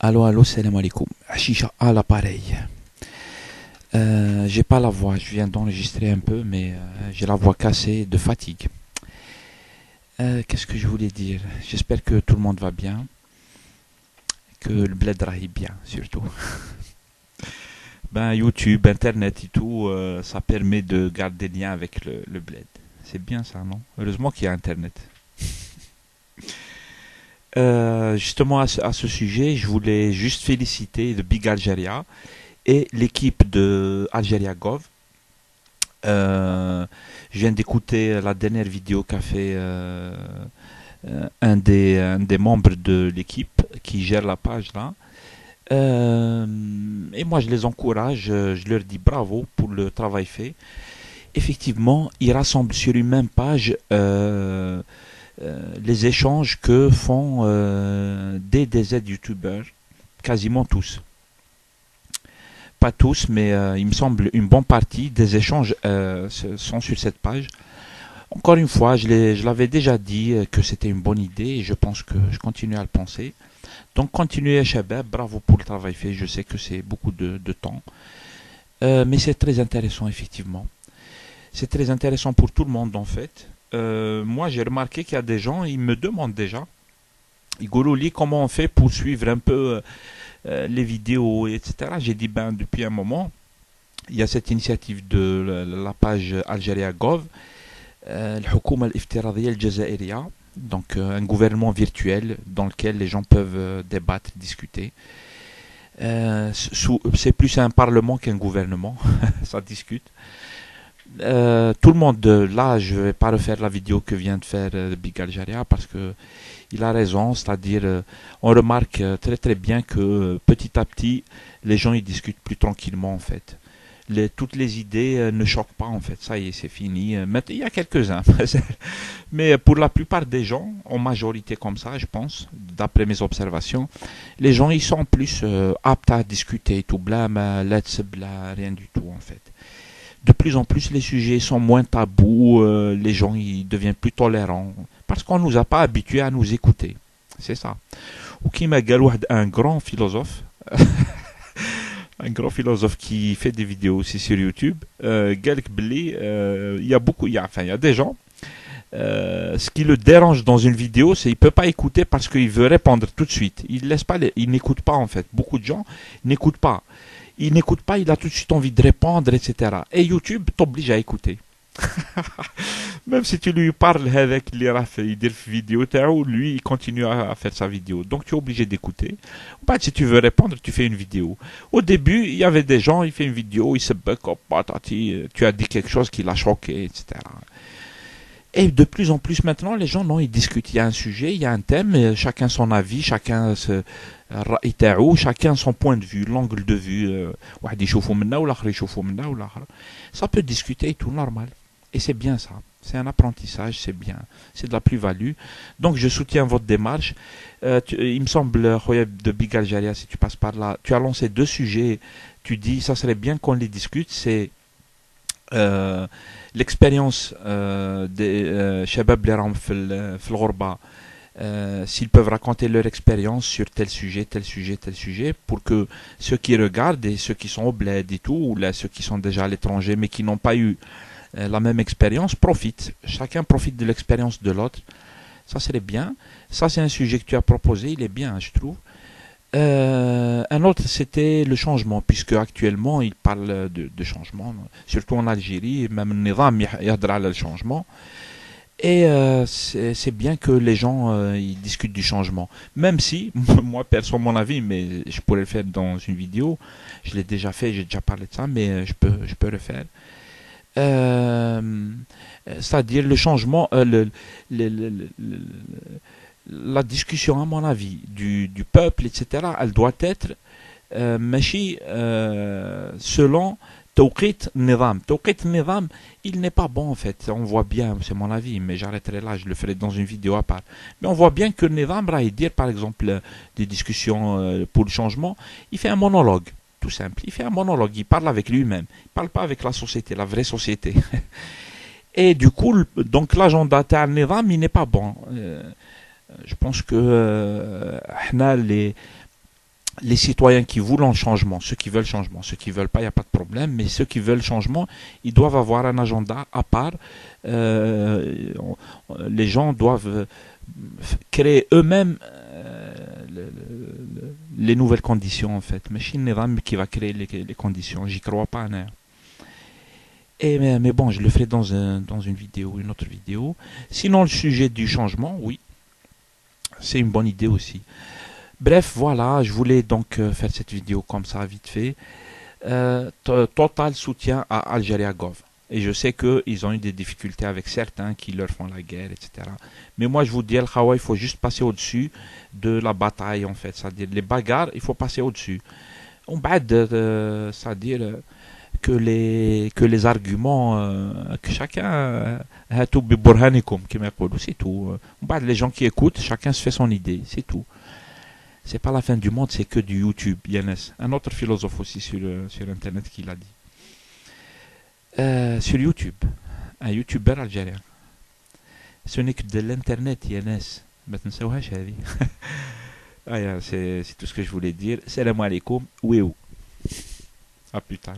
Allô, allô, salam alaikum. Chicha à l'appareil. J'ai pas la voix, je viens d'enregistrer un peu, mais j'ai la voix cassée de fatigue. Qu'est-ce que je voulais dire? J'espère que tout le monde va bien, que le bled raille bien, surtout. Ben, YouTube, Internet et tout, ça permet de garder des liens avec le bled. C'est bien ça, non? Heureusement qu'il y a Internet. Justement, à ce sujet, je voulais juste féliciter le Big Algeria et l'équipe de Algeria Gov. Euh, je viens d'écouter la dernière vidéo qu'a fait un des membres de l'équipe qui gère la page là. Et moi, je les encourage, je leur dis bravo pour le travail fait. Effectivement, ils rassemblent sur une même page les échanges que font des DZ youtubeurs, quasiment tous. Pas tous, mais il me semble une bonne partie des échanges sont sur cette page. Encore une fois, je l'avais déjà dit que c'était une bonne idée et je pense que je continue à le penser. Donc continuez Shabab, bravo pour le travail fait, je sais que c'est beaucoup de temps. Mais c'est très intéressant effectivement. C'est très intéressant pour tout le monde en fait. Moi j'ai remarqué qu'il y a des gens, ils me demandent déjà, Igolouli, comment on fait pour suivre un peu les vidéos, etc. J'ai dit ben depuis un moment, il y a cette initiative de la page Algeria Gov, الحكومة الافتراضية الجزائرية, donc un gouvernement virtuel dans lequel les gens peuvent débattre, discuter. C'est plus un parlement qu'un gouvernement, ça discute. Tout le monde, là je vais pas refaire la vidéo que vient de faire Big Algeria parce que il a raison, c'est-à-dire on remarque très très bien que petit à petit les gens ils discutent plus tranquillement en fait. Toutes les idées ne choquent pas en fait, ça y est c'est fini. Il y a quelques-uns, mais pour la plupart des gens, en majorité comme ça je pense, d'après mes observations, les gens ils sont plus aptes à discuter, tout blâme, let's bla, rien du tout en fait. De plus en plus les sujets sont moins tabous, les gens ils deviennent plus tolérants, parce qu'on ne nous a pas habitués à nous écouter. C'est ça. Ou qui m'a un grand philosophe, un grand philosophe qui fait des vidéos aussi sur YouTube, Galk Bli, il y a beaucoup, il y a des gens, ce qui le dérange dans une vidéo, c'est qu'il peut pas écouter parce qu'il veut répondre tout de suite. Il laisse pas, il n'écoute pas en fait. Beaucoup de gens n'écoutent pas. Il n'écoute pas, il a tout de suite envie de répondre, etc. Et YouTube t'oblige à écouter. Même si tu lui parles avec les raf, il dit vidéo, lui il continue à faire sa vidéo. Donc tu es obligé d'écouter. Bah, si tu veux répondre, tu fais une vidéo. Au début, il y avait des gens, il fait une vidéo, il se bug, tu as dit quelque chose qui l'a choqué, etc. Et de plus en plus maintenant, les gens, non, ils discutent. Il y a un sujet, il y a un thème, chacun son avis, chacun son point de vue, l'angle de vue. Ça peut discuter et tout normal. Et c'est bien ça. C'est un apprentissage, c'est bien. C'est de la plus-value. Donc je soutiens votre démarche. Il me semble, Khoyab de Big Algeria, si tu passes par là, tu as lancé deux sujets. Tu dis, ça serait bien qu'on les discute. C'est l'expérience des Shabab les Ram fil Ghorba, s'ils peuvent raconter leur expérience sur tel sujet, tel sujet, tel sujet, pour que ceux qui regardent et ceux qui sont au bled et tout, ou là ceux qui sont déjà à l'étranger mais qui n'ont pas eu la même expérience, profitent. Chacun profite de l'expérience de l'autre. Ça serait bien. Ça c'est un sujet que tu as proposé, il est bien, je trouve. Un autre, c'était le changement, puisque actuellement, il parle de changement, surtout en Algérie, même le Nizam yahdra le changement. Et c'est bien que les gens ils discutent du changement. Même si, moi, perso mon avis, mais je pourrais le faire dans une vidéo, je l'ai déjà fait, j'ai déjà parlé de ça, mais je peux le faire. Euh, C'est-à-dire le changement, la discussion, à mon avis, du peuple, etc., elle doit être ماشي selon توقيت النظام. توقيت النظام, il n'est pas bon en fait. On voit bien, c'est mon avis, mais j'arrêterai là, je le ferai dans une vidéo à part. Mais on voit bien que le Nizam, dire par exemple des discussions pour le changement, il fait un monologue. Tout simple. Il fait un monologue, il parle avec lui-même. Il parle pas avec la société, la vraie société. Et du coup, donc l'agenda تاع النظام, il n'est pas bon. Je pense que les les citoyens qui voulaient un changement, ceux qui veulent changement, ceux qui veulent pas, il n'y a pas de problème, mais ceux qui veulent changement, ils doivent avoir un agenda à part. Euh, les gens doivent créer eux-mêmes les nouvelles conditions en fait. Machine Niram qui va créer les conditions, j'y crois pas. Hein. Mais bon, je le ferai dans une vidéo, une autre vidéo. Sinon, le sujet du changement, oui, c'est une bonne idée aussi. Bref, voilà, je voulais donc faire cette vidéo comme ça, vite fait. Total soutien à Algeria Gov. Et je sais qu'ils ont eu des difficultés avec certains qui leur font la guerre, etc. Mais moi, je vous dis, il faut juste passer au-dessus de la bataille, en fait. C'est-à-dire, les bagarres, il faut passer au-dessus. On bat c'est-à-dire que les arguments, que chacun a tout biburhanikum, c'est tout. On bat les gens qui écoutent, chacun se fait son idée, c'est tout. C'est pas la fin du monde, c'est que du YouTube, Yannis. Un autre philosophe aussi sur Internet qui l'a dit. Sur YouTube, un YouTuber algérien. Ce n'est que de l'Internet, Yannis. Maintenant, c'est tout ce que je voulais dire. Salam alaikum. Oui, ou. À plus tard.